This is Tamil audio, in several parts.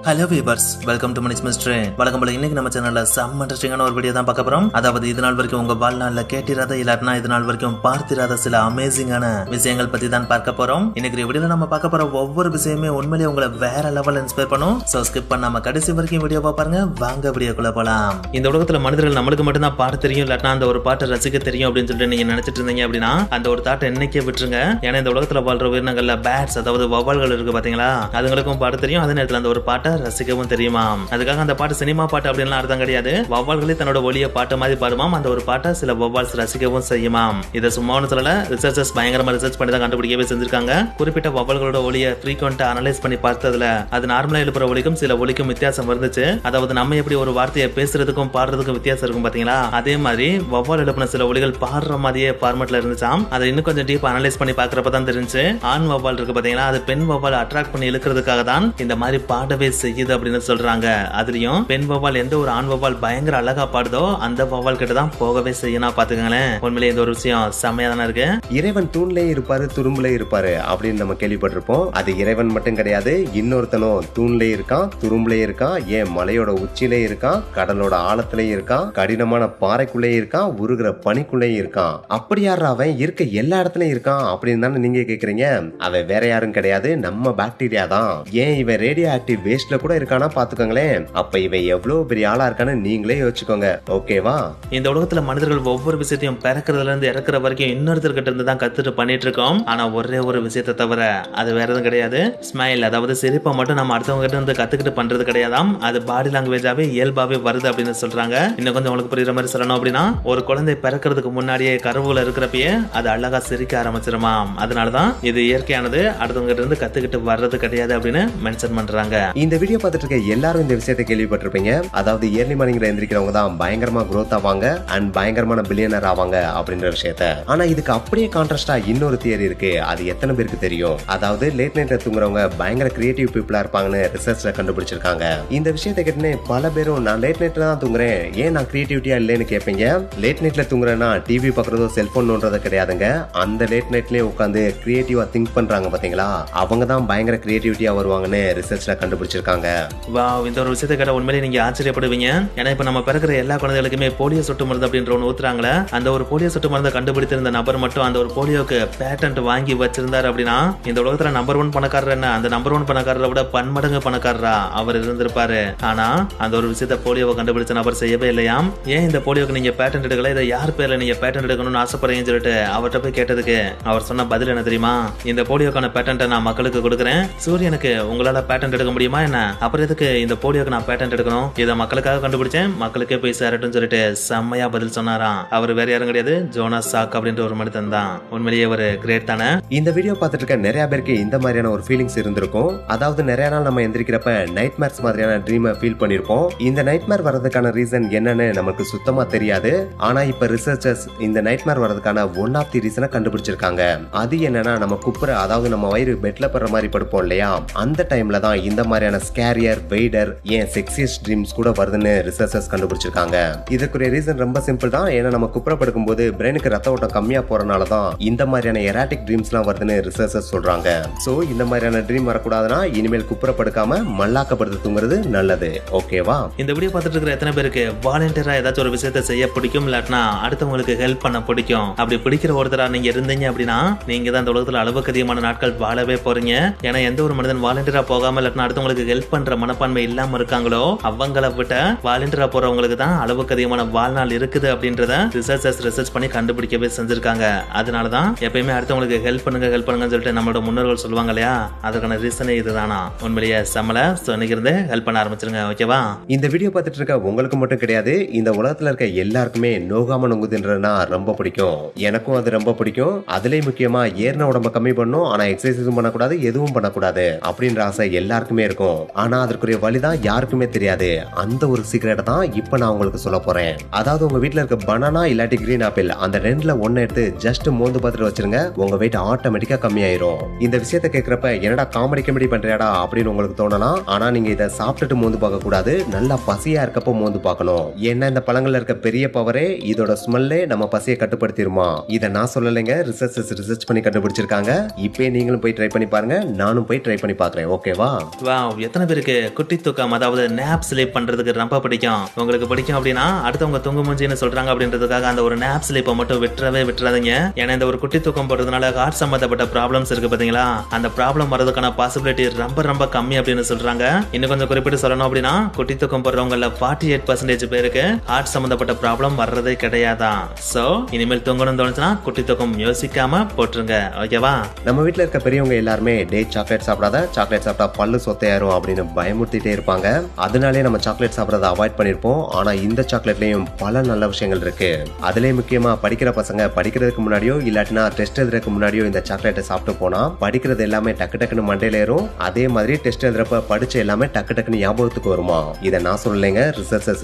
Hello viewers, welcome to Mani's mystery. வழக்கம் போல இன்னைக்கு நம்ம சேனல்ல செம்ம இன்ட்ரெஸ்டிங்கான ஒரு வீடியோ தான் பார்க்க போறோம். அதாவது இது நாள் வரைக்கும் உங்க வாழ்நாள்ல கேட்டிராத இல்லாட்டினா இது நாள் வரைக்கும் பார்த்திராத சில அமேசிங்கான விஷயங்கள் பத்தி தான் பார்க்க போறோம். இன்னைக்கு வீடியோல நம்ம பார்க்க போற ஒவ்வொரு விஷயமே உண்மையிலேயே உங்களை வேற லெவல்ல இன்ஸ்பயர் பண்ணும். சோ ஸ்கிப் பண்ணாம கடைசி வரைக்கும் வீடியோவை பாருங்க. வாங்க வீடியோக்குள்ள போலாம். இந்த உலகத்துல மனிதர்கள் நம்மளுக்கு மட்டும் தான் பாட தெரியும் இல்லாட்டினா அந்த ஒரு பாட்டை ரசிக்க தெரியும் அப்படின்னு சொல்லிட்டு நீங்க நினைச்சிட்டு இருந்தீங்க அப்படின்னா அந்த ஒரு தாட்டை என்னைக்கே விட்டுருங்க. ஏன்னா இந்த உலகத்துல வாழ்ற உயிரினங்கள்ல பேட்ஸ், அதாவது வௌவால்கள் இருக்கு பாத்தீங்களா, அதுங்களுக்கும் பாட தெரியும். அதே நேரத்துல அந்த ஒரு பாட்டை ரசிக்கவும் தெரியுமா. அதுக்காக அந்த பாட்டு சினிமா பாட்டு அப்படின்னு அர்த்தம் கிடையாது. வௌவால்களே தன்னோட ஒளிய பாட்டு மாதிரி பாடுமாம். அந்த ஒரு பாட்டை சில வௌவால்ஸ் ரசிக்கவும் செய்யுமாம். இதை சும்மானு சொல்லல, ரிசர்ச்சர்ஸ் பயங்கரமா ரிசர்ச் பண்ணி தான் கண்டுபிடிக்கவே செஞ்சிருக்காங்க. குறிப்பிட்ட வௌவால்களோட ஒளியை ஃப்ரீக்வெண்டா அனலைஸ் பண்ணி பார்த்ததுல அது நார்மலா எழுப்புற ஒலிக்கும் சில ஒலிக்கும் வித்தியாசம் இருந்துச்சு. அதாவது நம்ம எப்படி ஒரு வார்த்தையை பேசுறதுக்கும் பாடுறதுக்கும் வித்தியாசம் இருக்கும் பாத்தீங்களா, அதே மாதிரி வௌவால் எழுப்பின சில ஒலிகள் பாடுற மாதிரியே ஃபார்மேட்ல இருந்துச்சாம். அதை இன்னும் கொஞ்சம் டீப் அனலைஸ் பண்ணி பாக்குறப்ப தான் தெரிஞ்சு ஆண் வௌவால் இருக்கு பாத்தீங்களா, அது பெண் வௌவால் அட்ராக்ட் பண்ணி இழுக்கிறதுக்காக தான் இந்த மாதிரி பாடவே செய்யுது அப்படின்னு சொல்றாங்க. அதுலயும் பெண் வௌவால் எந்த ஒரு ஆண் வௌவால் பயங்கர அழகா பாடுதோ அந்த வௌவால் கிட்ட தான் போகவே செய்யணும். பாத்துக்கங்களேன், உண்மையிலேயே இந்த ஒரு விஷயம் செம்மையா தானே இருக்கு. இறைவன் தூண்லே இருப்பாரு துரும்புல இருப்பாரு அப்படின்னு நம்ம கேள்விப்பட்டிருப்போம். அது இறைவன் மட்டும் கிடையாது, இன்னொருத்தனும் தூண்லே இருக்கான், துரும்புல இருக்கான், ஏன் மலையோட உச்சிலே இருக்கான், கடலோட ஆழத்திலே இருக்கான், கடினமான பாறைக்குள்ளே இருக்கான், உருகிற பனிக்குள்ளே இருக்கான். அப்படி யார் அவன் இருக்க எல்லா இடத்துலயும் இருக்கான் அப்படின்னு தானே நீங்க கேக்குறீங்க. அவன் வேற யாரும் கிடையாது, நம்ம பாக்டீரியா தான். ஏன் இவன் ரேடியோ ஆக்டிவ் வேஸ்ட்ல கூட இருக்கானா பாத்துக்கோங்களேன். அப்ப இவன் எவ்வளவு பெரிய ஆளா இருக்கான்னு நீங்களே யோசிச்சுக்கோங்க. ஓகேவா? இந்த உலகத்துல மனிதர்கள் ஒவ்வொரு விஷயத்தையும் பிறக்கிறதுல இருந்து இறக்குற வரைக்கும் இன்னொருத்தர்கிட்ட இருந்து தான் கத்துட்டு பண்ணிட்டு இருக்கோம். ஆனா ஒரே ஒரு விஷயத்தை தவிர அது வேற எதுவும் கிடையாது. ஸ்மைல், அதாவது சிரிப்பை மட்டும் நம்ம அடுத்தவங்க கிட்ட இருந்து கத்துக்கிட்டு பண்றது கிடையாதாம். அது பாடி லாங்குவேஜாவே இயல்பாவே வருது அப்படின்னு சொல்றாங்க. இன்னும் கொஞ்சம் உங்களுக்கு புரியுற மாதிரி சொல்லணும் அப்படின்னா, ஒரு குழந்தை பிறக்கிறதுக்கு முன்னாடியே கருவுல இருக்கிறப்பயே அது அழகா சிரிக்க ஆரம்பிச்சிருமாம். அதனாலதான் இது இயற்கையானது, அடுத்தவங்க கிட்ட இருந்து கத்துக்கிட்டு வர்றது கிடையாது அப்படின்னு மென்ஷன் பண்றாங்க. இந்த வீடியோ பார்த்துட்டு இருக்க எல்லாரும் இந்த விஷயத்தை கேள்விப்பட்டிருப்பீங்க. அதாவது ஏர்லி மார்னிங்ல எந்திரிக்கிறவங்க தான் பயங்கரமா growth ஆவாங்க அண்ட் பயங்கரமான பில்லியனர் ஆவாங்க அப்படின்ற விஷயத்த. ஆனா இதுக்கு அப்படியே கான்ட்ராஸ்டா இன்னொரு தியரி இருக்கு. அது எத்தனை பேருக்கு தெரியும்? அதாவது லேட் நைட்ல தூங்குறவங்க பயங்கர கிரியேட்டிவ் பீப்புளா இருப்பாங்கன்னு ரிசர்ச்ல கண்டுபிடிச்சிருக்காங்க. இந்த விஷயத்தை கேட்டுன்னு பல பேரும் நான் லேட் நைட்ல தான் தூங்குறேன், ஏன் நான் கிரியேட்டிவிட்டியா இல்லைன்னு கேட்பீங்க. லேட் நைட்ல தூங்குறேன்னா டிவி பாக்குறதோ செல்போன் நோன்றதோ கிடையாதுங்க. அந்த லேட் நைட்லயே உட்காந்து கிரியேட்டிவா திங்க் பண்றாங்க பாத்தீங்களா, அவங்க தான் பயங்கர கிரியேட்டிவிட்டியா வருவாங்கன்னு ரிசர்ச்ல கண்டுபிடிச்சிருக்காங்க. வாவ், இந்த ஒரு விஷயத்தை கேட்ட உண்மையிலேயே நீங்க ஆச்சரியப்படுவீங்க. ஏன்னா இப்ப நம்ம பிறக்கிற எல்லா குழந்தைகளுக்குமே போலியோ சொட்டு மருந்து அப்படின்ற ஒன்று ஊத்துறாங்களே, அந்த ஒரு போலியோ சொட்டு மருந்தை கண்டுபிடித்திருந்த நபர் மட்டும் அந்த ஒரு போலியோக்கு பேட்டன்ட் வாங்கி வச்சிருந்தாரு அப்படின்னா இந்த உலகத்துல நம்பர் 1 பணக்காரர் என்ன, அந்த நம்பர் 1 பணக்காரரை விட பன்மடங்கு பணக்காரரா அவர் இருந்திருப்பாரு. ஆனா அந்த ஒரு விஷயத்த போலியோவை கண்டுபிடிச்ச நபர் செய்யவே இல்லையாம். ஏன் இந்த போலியோக்கு நீங்க பேட்டன்ட் எடுக்கல, இதை யார் பேர்ல நீங்க பேட்டன்ட் எடுக்கணும்னு ஆசைப்படுறீங்கன்னு சொல்லிட்டு அவர்கிட்ட போய் கேட்டதுக்கு அவர் சொன்ன பதில் என்ன தெரியுமா? இந்த போலியோக்கான பேட்டன்ட்டை நான் மக்களுக்கு கொடுக்குறேன், சூரியனுக்கு உங்களால பேட்டன்ட் எடுக்க முடியுமா என்ன, அப்புறம் எதுக்கு இந்த போலியோக்கு நான் பேட்டன்ட் எடுக்கணும், இதை மக்களுக்காக கண்டுபிடிச்சேன், மக்களுக்கே போய் சேரட்டும் சொல்லிட்டு செம்மையா பதில் சொன்னாராம். அவர் வேற யாரும் கிடையாது, ஜோனாஸ் சாக் அப்படின்ற ஒரு மனிதன் தான். உண்மையிலேயே ஒரு கிரேட் தானே. இந்த வீடியோ பார்த்துட்டு இருக்க நிறைய பேருக்கு இந்த மாதிரியான ஒரு ஃபீலிங்ஸ் இருந்திருக்கும். அதாவது நிறைய நாள் நம்ம எந்திரிக்கிறப்ப நைட் மேர்ஸ் மாதிரியான ட்ரீமை ஃபீல் பண்ணிருப்போம். இந்த நைட் மேர் வரதுக்கான ரீசன் என்னன்னு நமக்கு சுத்தமா தெரியாது. ஆனா இப்ப ரிசர்ச்சர்ஸ் இந்த நைட் மேர் வரதுக்கான ஒன் ஆஃப் தி ரீசனை கண்டுபிடிச்சிருக்காங்க. அது என்னன்னா, நம்ம குப்புற, அதாவது நம்ம வயிறு பெட்ல படுற மாதிரி படுப்போம் இல்லையா, அந்த டைம்ல தான் இந்த மாதிரியான ஸ்கேரியர், வெய்டர், ஏன் செக்ஸியஸ்ட் ட்ரீம்ஸ் கூட வருதுன்னு ரிசர்ச்சர்ஸ் கண்டுபிடிச்சிருக்காங்க. இதுக்குரிய ரீசன் ரொம்ப சிம்பிள் தான். ஏன்னா நம்ம குப்புற படுக்கும் போது பிரெயினுக்கு ரத்த ஓட்டம் கம்மியா போறனால தான் இந்த மாதிரியான எராட்டிக் ட்ரீம்ஸ்லாம் வருதுன்னு ரிசர்ச்சர்ஸ் சொல்றாங்க. சோ இந்த மாதிரியான ட்ரீம் வரக்கூடாதுன்னா இனிமேல் குப்புற படுக்காம மல்லாக்கப்படுத்து தூங்குறது நல்லது. ஓகேவா? இந்த வீடியோ பார்த்துட்டு இருக்கிற எத்தனை பேருக்கு வாலண்டியரா ஏதாச்சும் ஒரு விஷயத்தை செய்ய பிடிக்கும், இல்லாட்டினா அடுத்தவங்களுக்கு ஹெல்ப் பண்ண பிடிக்கும்? அப்படி பிடிக்கிற ஒருத்தரா நீங்க இருந்தீங்க அப்படின்னா நீங்க தான் இந்த உலகத்துல அளவுக்கு அதிகமான நாட்கள் வாழவே போறீங்க. ஏன்னா எந்த ஒரு மனிதன் வாலண்டியரா போகாம இல்லாட்டினா அடுத்தவங்களுக்கு ஹெல்ப் பண்ற மனப்பான்மை இல்லாம இருக்காங்களோ அவங்கள விட வாலண்டியரா போறவங்களுக்கு தான் அளவுக்கு அதிகமான வாழ்நாள் இருக்குது அப்படின்றத ரிசர்ச்சர்ஸ் ரிசர்ச் பண்ணி கண்டுபிடிக்கவே செஞ்சிருக்காங்க. அதனாலதான் எப்பயுமே அடுத்தவங்களுக்கு ஹெல்ப் பண்ணுங்கன்னு சொல்லிட்டு நம்மளோட முன்னோர்கள் சொல்லுவாங்க இல்லையா, அதுக்கான ரீசனே இதுதானா. உண்மையிலேயே செம்மல சொன்னிருந்து ஹெல்ப் பண்ண ஆரம்பிச்சிருங்க. ஓகேவா? இந்த வீடியோ பார்த்துட்டு இருக்க உங்களுக்கு மட்டும் கிடையாது, இந்த உலகத்துல இருக்க எல்லாருக்குமே நோகாம நொங்குதுன்றதுனா ரொம்ப பிடிக்கும். எனக்கும் அது ரொம்ப பிடிக்கும். அதுலயும் முக்கியமா ஏறின உடம்ப கம்மி பண்ணும், ஆனா எக்ஸசைஸும் பண்ணக்கூடாது, எதுவும் பண்ணக்கூடாது அப்படின்ற ஆசை எல்லாருக்குமே இருக்கும். ஆனா அதற்குரிய வழிதான் யாருக்குமே தெரியாது. அந்த ஒரு சீக்ரெட் தான் இப்ப நான் உங்களுக்கு சொல்ல போறேன். அதாவது உங்க வீட்டுல இருக்க பனானா இல்லாட்டி கிரீன் ஆப்பிள், அந்த ரெண்டுல ஒன்னு எடுத்து ஜஸ்ட் மோந்து பார்த்துட்டு வச்சிருங்க, உங்க வெயிட் ஆட்டோமேட்டிக்கா கம்மியாயிரும். இந்த விஷயத்தை கேட்கிறப்ப என்னடா காமெடி பண்றியாடா அப்படின்னு உங்களுக்கு தோணலாம். ஆனா நீங்க இதை சாப்பிட்டுட்டு மோந்து பார்க்க கூடாது, நல்லா பசியா இருக்கப்போ மோந்து பார்க்கணும். ஏன்னா இந்த பழங்கள்ல இருக்க பெரிய பவரே இதோட ஸ்மெல்லே நம்ம பசியை கட்டுப்படுத்திடுமா. இதை நான் சொல்லலைங்க, ரிசர்ச் பண்ணி கண்டுபிடிச்சிருக்காங்க. இப்பே நீங்களும் போய் ட்ரை பண்ணி பாருங்க, நானும் போய் ட்ரை பண்ணி பாக்குறேன். ஓகேவா? வாவ், எத்தனை பேருக்கு குட்டி தூக்கம் அதாவது நேப் ஸ்லீப் பண்றதுக்கு ரொம்ப பிடிக்கும்? உங்களுக்கு பிடிக்கும் அப்படின்னா அடுத்தவங்க தூங்கு மூஞ்சின்னு சொல்றாங்க அப்படின்றதுக்காக அந்த ஒரு நேப் ஸ்லீப்பை மட்டும் விட்டுறாதீங்க. ஏன்னா இந்த ஒரு குட்டி தூக்கம் போடுறதுனால ஹார்ட் சம்பந்தப்பட்ட ப்ராப்ளம்ஸ் இருக்கு பாத்தீங்களா, அந்த ப்ராப்ளம் வரதுக்கான பாசிபிலிட்டி ரொம்ப ரொம்ப கம்மி அப்படின்னு சொல்றாங்க. இன்னும் கொஞ்சம் குறிப்பிட்டு சொல்லணும் அப்படின்னா குட்டி தூக்கம் போடுறவங்கள 48% பேருக்கு ஹார்ட் சம்பந்தப்பட்ட ப்ராப்ளம் வர்றதே கிடையாதான். சோ இனிமேல் தூங்கணும்னு தோணுச்சுன்னா குட்டி தூக்கம் யோசிக்காம போட்டுருங்க. ஓகேவா? நம்ம வீட்டுல இருக்க பெரியவங்க எல்லாருமே சாக்லேட் சாப்பிடாத, சாக்லேட் சாப்பிட்டா பல்லு சொத்தையாரும் அப்படின்னு பயமுறுத்திட்டே இருப்பாங்க. அதனாலே நம்ம சாக்லேட் சாப்பிடறத அவாய்ட் பண்ணிருப்போம். ஆனா இந்த சாக்லேட்லயும் பல நல்ல விஷயங்கள் இருக்கு. அதுலயே முக்கியமா படிக்கிற பசங்க படிக்கிறதுக்கு முன்னாடியோ இல்லாட்டினா டெஸ்ட் எழுதுறதுக்கு முன்னாடியோ இந்த சாக்லேட்டை சாப்பிட்டு போனா படிக்கிறது எல்லாமே டக்கு டக்குன்னு மண்டையில ஏறும். அதே மாதிரி டெஸ்ட் எழுதுறப்ப படிச்ச எல்லாமே டக்கு டக்குன்னு ஞாபகத்துக்கு வருமா. இதை நான் சொல்லலைங்க,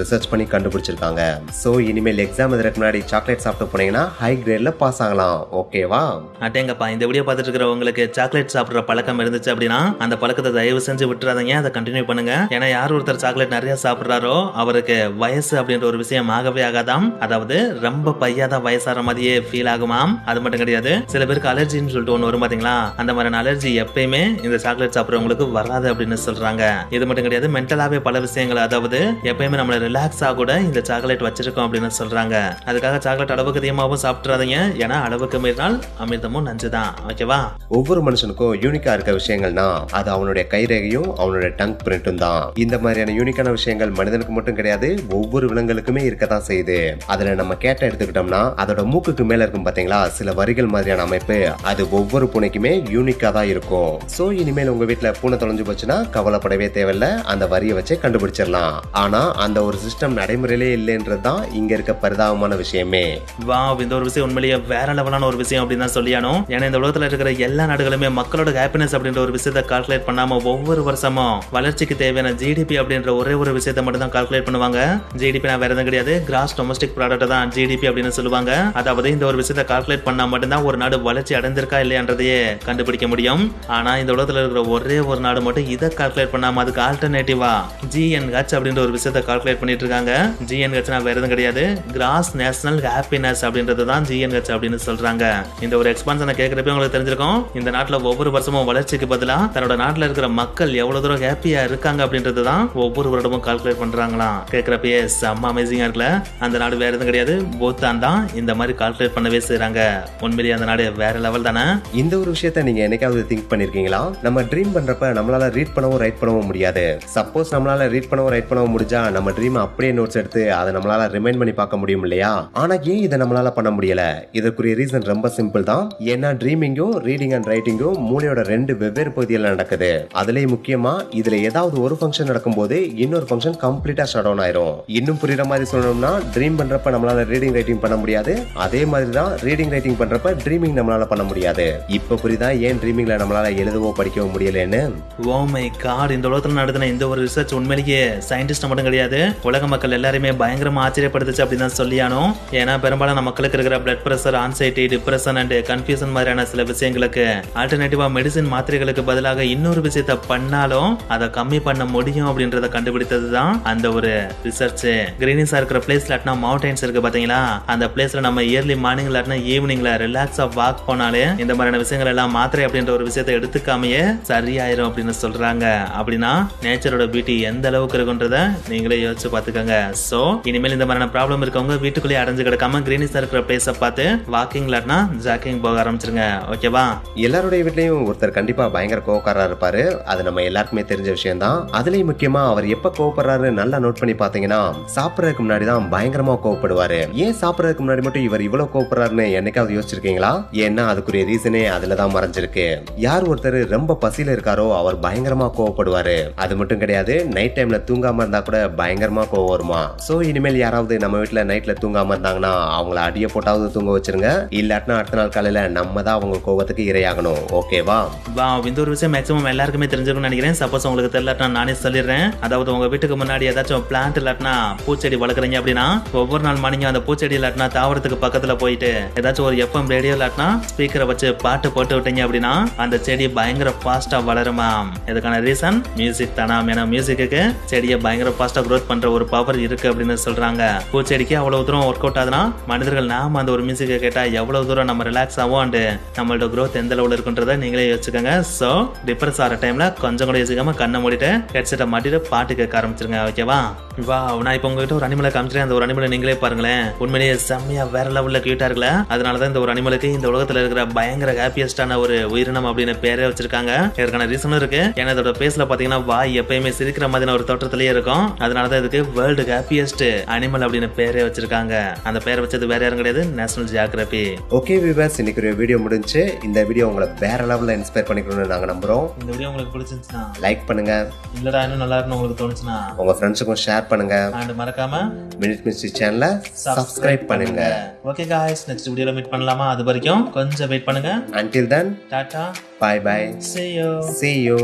ரிசர்ச் பண்ணி கண்டுபிடிச்சிருக்காங்க. சோ இனிமேல் எக்ஸாம் எழுதுறதுக்கு முன்னாடி சாக்லேட் சாப்பிட்டு போனீங்கன்னா ஹை கிரேட்ல பாஸ் ஆகலாம். ஓகேவா? அட்டேங்கப்பா, இந்த வீடியோ பார்த்துட்டு இருக்கிறவங்களுக்கு சாக்லேட் சாப்பிடுற பழக்கம் இருந்துச்சு அப்படின்னா அந்த பழக்கத்தை தயவு செஞ்சு விட்டுறாதீங்க, அதை கண்டினியூ பண்ணுங்க. ஏன்னா யார் ஒருத்தர் சாக்லேட் நிறைய சாப்பிடுறாரோ அவருக்கு வயசு அப்படின்ற ஒரு விஷயம் ஆகவே ஆகாதாம். அதாவது ரொம்ப பையாதான் வயசாற மாதிரியே ஃபீல் ஆகுமாம். அது மட்டும் கிடையாது, சில பேருக்கு அலர்ஜின்னு சொல்லிட்டு ஒன்று வரும் பாத்தீங்களா, அந்த மாதிரி அலர்ஜி எப்பயுமே இந்த சாக்லேட் சாப்பிடுறவங்களுக்கு வராது அப்படின்னு சொல்றாங்க. இது மட்டும் கிடையாது, மென்டலாவே பல விஷயங்கள், அதாவது எப்பயுமே நம்மள ரிலாக்ஸா கூட இந்த சாக்லேட் வச்சிருக்கோம் அப்படின்னு சொல்றாங்க. அதுக்காக சாக்லேட் அளவுக்கு அதிகமாகவும் சாப்பிட்றாதீங்க. ஏன்னா அளவுக்கு மீறினால் அமிர்தமும் நஞ்சுதான். ஓகேவா? ஒவ்வொரு மனுஷனுக்கும் யூனிக்கா இருக்க விஷயங்கள்னா அது அவனுடைய கைரேகையும் அவனுடைய டங் பிரிண்ட்டும் தான். இந்த மாதிரியான யூனிக்கான விஷயங்கள் மனிதனுக்கு மட்டும் கிடையாது, ஒவ்வொரு விலங்குகளுக்குமே இருக்கதான் செய்யுது. அதுல நம்ம கேட்ட எடுத்துக்கிட்டோம்னா அதோட மூக்குக்கு மேல இருக்கும் பாத்தீங்களா சில வரிகள் மாதிரியான அமைப்பு, அது ஒவ்வொரு பூனைக்குமே யூனிக்கா தான் இருக்கும். சோ இனிமேல் உங்க வீட்டுல பூனை தொலைஞ்சு போச்சுன்னா கவலைப்படவே தேவையில்ல, அந்த வரியை வச்சே கண்டுபிடிச்சிடலாம். ஆனா அந்த ஒரு சிஸ்டம் நடைமுறையிலே இல்லைன்றதுதான் இங்க இருக்க பரிதாபமான விஷயமே. வா, இந்த ஒரு விஷயம் உண்மையிலேயே வேற லெவலான ஒரு விஷயம் அப்படின்னு தான் சொல்லியானோ. ஏன்னா இந்த உலகத்துல இருக்கிற எல்லா நாடுகளுமே மக்களோட ஹாப்பினஸ் அப்படின்ற ஒரு விஷயத்தை கால்குலேட் பண்ணாம ஒவ்வொரு வருஷமும் வளர்ச்சிக்கு தேவையான ஜிடிபி அப்படின்ற ஒரே ஒரு விஷயத்தை மட்டும் தான் கால்குலேட் பண்ணுவாங்க. ஜிடிபி நான் வேற எதுவும் கிடையாது, கிராஸ் டொமஸ்டிக் ப்ராடக்ட் தான் ஜிடிபி அப்படின்னு சொல்லுவாங்க. அதாவது இந்த ஒரு விஷயத்தை கால்குலேட் பண்ணா மட்டும்தான் ஒரு நாடு வளர்ச்சி அடைந்திருக்கா இல்லையான்றதையே கண்டுபிடிக்க முடியும். ஆனா இந்த உலகத்துல இருக்கிற ஒரே ஒரு நாடு மட்டும் இதை கால்குலேட் பண்ணாம அதுக்கு ஆல்டர்னேட்டிவா ஜிஎன்ஹெச் அப்படின்ற ஒரு விஷயத்தை கால்குலேட் பண்ணிட்டு இருக்காங்க. ஜிஎன்ஹெச் வேற எதுவும் கிடையாது, கிராஸ் நேஷனல் ஹாப்பினஸ் அப்படின்றது தான் ஜிஎன்ஹெச் அப்படின்னு சொல்றாங்க. இந்த ஒரு எக்ஸ்பான்ஷனை கேட்கறப்ப உங்களுக்கு தெரிஞ்சிருக்கும், இந்த நாட்டுல ஒவ்வொரு வருஷமும் வளர்ச்சிக்கு பதிலா தன்னோட நாட்டுல இருக்கிற மக்கள் எவ்வளவு தூரம் ஹாப்பியா இருக்காங்க அப்படின்றது தான் ஒவ்வொரு வருடமும் கால்குலேட் பண்றாங்களாம். கேட்கறப்பயே செம்ம அமேசிங்கா இருக்குல்ல. அந்த நாடு வேற எதுவும் கிடையாது, பூட்டான் தான் இந்த மாதிரி கால்குலேட் பண்ணவே செய்றாங்க. உண்மையிலேயே அந்த நாடு வேற லெவல் தானே. இந்த ஒரு விஷயத்த நீங்க என்னைக்காவது திங்க் பண்ணிருக்கீங்களா? நம்ம ட்ரீம் பண்றப்ப நம்மளால ரீட் பண்ணவும் ரைட் பண்ணவும் முடியாது. சப்போஸ் நம்மளால ரீட் பண்ணவும் ரைட் பண்ணவும் முடிஞ்சா நம்ம ட்ரீம் அப்படியே நோட்ஸ் எடுத்து அதை நம்மளால ரிமைண்ட் பண்ணி பார்க்க முடியும் இல்லையா? ஆனா ஏன் இதை நம்மளால பண்ண முடியல? இதற்குரிய ரீசன் ரொம்ப சிம்பிள் தான். ஏன்னா ட்ரீமிங்கும் ரீடிங் அண்ட் ரைட்டிங்கும் மூளையோட ரெண்டு வெவ்வேறு பகுதியில் நடக்குது. அதுலயும் முக்கியமா இதுல ஏதாவது ஒரு ஃபங்க்ஷன் நடக்கும்போது இன்னொரு ஃபங்க்ஷன் கம்ப்ளீட்டா ஷட் டவுன் ஆயிரும். இன்னும் புரியுற மாதிரி சொல்லணும்னா ட்ரீம் பண்றப்ப நம்மளால ரீடிங் ரைட்டிங் பண்ண முடியாது, அதே மாதிரி தான் ரீடிங் ரைட்டிங் பண்றப்ப ட்ரீமிங் நம்மளால பண்ண முடியாது. இப்ப புரியுதா ஏன் ட்ரீமிங்ல நம்மளால எழுதவோ படிக்கவோ முடியலன்னு? ஓ மை காட், இந்த உலகத்துல நடத்தின இந்த ஒரு ரிசர்ச் உண்மையிலேயே சயின்டிஸ்ட் மட்டும் கிடையாது, உலக மக்கள் எல்லாருமே பயங்கரமா ஆச்சரியப்படுத்துச்சு அப்படின்னு தான் சொல்லியானோ. ஏன்னா பெரும்பாலான மக்களுக்கு இருக்கிற blood pressure, anxiety, depression and confusion மாதிரியான சில விஷயங்களுக்கு ஆல்டர்னேட்டிவா மெடிசின் மாத்திரைகளுக்கு பதிலாக இன்னொரு விஷயத்த பண்ணாலும் அதை கம்மி பண்ண முடியும் அப்படின்றத கண்டுபிடித்தது தான் அந்த ஒரு ரிசர்ச். கிரீனிஸா இருக்கிற பிளேஸ் இல்லாட்டினா மவுண்டன்ஸ் இருக்கு பாத்தீங்களா, அந்த பிளேஸ்ல நம்ம இயர்லி மார்னிங் இல்லாட்டினா ஈவினிங்ல ரிலாக்ஸா வாக் போனாலே இந்த மாதிரியான விஷயங்கள் எல்லாம் மாத்திரை அப்படின்ற ஒரு விஷயத்தை எடுத்துக்காமையே சரியாயிரும் அப்படின்னு சொல்றாங்க. அப்படின்னா நேச்சரோட பியூட்டி எந்த அளவுக்கு இருக்குன்றத நீங்களே யோசிச்சு பாத்துக்கோங்க. சோ இனிமேல் இந்த மாதிரியான ப்ராப்ளம் இருக்கவங்க வீட்டுக்குள்ளேயே அடைஞ்சு கிடக்காம கிரீனிஸா இருக்கிற பிளேஸை பார்த்து வாக்கிங் இல்லாட்டினா ஜாக்கிங் போக ஆரம்பிச்சிருங்க. ஓகேவா? எல்லாருடைய வீட்லயும் ஒருத்தர் கண்டிப்பா பயங்கர கோவக்காரா இருப்பாரு, அது நம்ம எல்லாருக்குமே தெரிஞ்ச விஷயம் தான். அதுலயும் முக்கியமா அவர் எப்ப கோவப்படுறாரு நல்லா நோட் பண்ணி பாத்தீங்கன்னா சாப்பிடறதுக்கு முன்னாடி தான் பயங்கரமா கோவப்படுவாரு. ஏன் சாப்பிடறதுக்கு முன்னாடி மட்டும் இவர் இவ்வளவு கோவப்படுறாருன்னு என்னைக்காவது யோசிச்சிருக்கீங்களா? ஏன்னா அதுக்குரிய ரீசனே அதுலதான் மறைஞ்சிருக்கு. யார் ஒருத்தர் ரொம்ப பசியில இருக்காரோ அவர் பயங்கரமா கோவப்படுவாரு. அது மட்டும் கிடையாது, நைட் டைம்ல தூங்காம இருந்தா கூட பயங்கரமா கோவம் வருமா. சோ இனிமேல் யாராவது நம்ம வீட்டுல நைட்ல தூங்காம இருந்தாங்கன்னா அவங்கள அடிய போட்டாவது தூங்க வச்சிருங்க, இல்லாட்டினா அடுத்த நாள் காலையில நம்ம தான் அவங்க கோவத்துக்கு இரையாகணும். ஓகேவா? இந்த ஒரு விஷயம் மேக்ஸிமம் எல்லாருக்குமே தெரிஞ்சிருக்கும்னு நினைக்கிறேன். சப்போஸ் உங்களுக்கு தெரியலனா நானே சொல்லிடுறேன். அதாவது உங்க வீட்டுக்கு முன்னாடி ஏதாச்சும் பிளான்ட் இல்லாட்டினா பூச்செடி வளர்க்குறீங்க அப்படின்னா ஒவ்வொரு நாள் மார்னிங் அந்த பூச்செடி இல்லாட்டினா தாவரத்துக்கு பக்கத்துல போயிட்டு ஏதாச்சும் ஒரு எஃப்எம் ரேடியோ இல்லாட்டினா ஸ்பீக்கரை வச்சு பாட்டு போட்டு விட்டீங்க அப்படின்னா அந்த செடி பயங்கர ஃபாஸ்டா வளருமா. இதுக்கான ரீசன் மியூசிக் தானா. ஏன்னா மியூசிக்கு செடியை பயங்கர ஃபாஸ்டா க்ரோத் பண்ற ஒரு பவர் இருக்கு அப்படின்னு சொல்றாங்க. பூச்செடிக்கு அவ்வளவு தூரம் ஒர்க் அவுட் ஆகுதுன்னா மனிதர்கள் நாம அந்த ஒரு மியூசிக்கை கேட்டா எவ்வளவு தூரம் நம்ம ரிலாக்ஸ் ஆகும் அண்ட் நம்மளோட க்ரோத் எந்த லெவலில் இருக்குன்றதை நீங்களே யோசிச்சுக்கோங்க. ஸோ டிப்ரெஸ் ஆகிற டைம்ல கொஞ்சம் கூட யோசிக்காம கண்ணை மூடிட்டு ஹெட்செட்டை மாட்டிட்டு பாட்டு கேட்க ஆரம்பிச்சிருங்க. ஓகேவா? வா, நான் இப்போ உங்ககிட்ட ஒரு அனிமலை காமிச்சிட்டேன். அந்த ஒரு அனிமலை நீங்களே பாருங்களேன். உண்மையிலேயே செம்மையா வேற லெவல்ல கியூட்டா இருக்குல்ல? அதனாலதான் இந்த ஒரு அனிமலுக்கு இந்த உலகத்துல இருக்கிற பயங்கர ஹாப்பியஸ்டான ஒரு உயிரினம் அப்படின்னு பேரே வச்சிருக்காங்க. இதற்கான ரீசனும் இருக்கு. ஏன்னா இதோட பேஸ்ல பாத்தீங்கன்னா வாய் எப்பயுமே சிரிக்கிற மாதிரி ஒரு தோற்றத்திலேயே இருக்கும். அதனாலதான் இதுக்கு வேர்ல்டு ஹாப்பியஸ்ட் அனிமல் அப்படின்னு பேரே வச்சிருக்காங்க. அந்த பேரை வச்சது வேற யாரும் கிடையாது, நேஷனல் ஜியோகிராபி. ஓகே வியூவர்ஸ், இன்னைக்கு ஒரு வீடியோ முடிஞ்சு. இந்த வீடியோ உங்களை வேற லெவல்ல இன்ஸ்பயர் பண்ணிக்கணும்னு நாங்க நம்புறோம். இந்த வீடியோ உங்களுக்கு பிடிச்சிருந்துச்சுன்னா லைக் பண்ணுங்க. இல்லடா இன்னும் நல்லா இருக்குன்னு உங்களுக்கு தோணுச்சுன்னா உங்க ஃப்ரெண்ட்ஸுக்கும் ஷேர் பண்ணுங்க. அண்ட் மறக்காம மினிட் மிஸ்ட்ரி சேனலை சப்ஸ்கிரைப் பண்ணுங்க. ஓகே गाइस, நெக்ஸ்ட் வீடியோல மீட் பண்ணலாமா? அது வரைக்கும் கொஞ்சம் வெயிட் பண்ணுங்க. Until then, Tata, bye bye. see you. See you.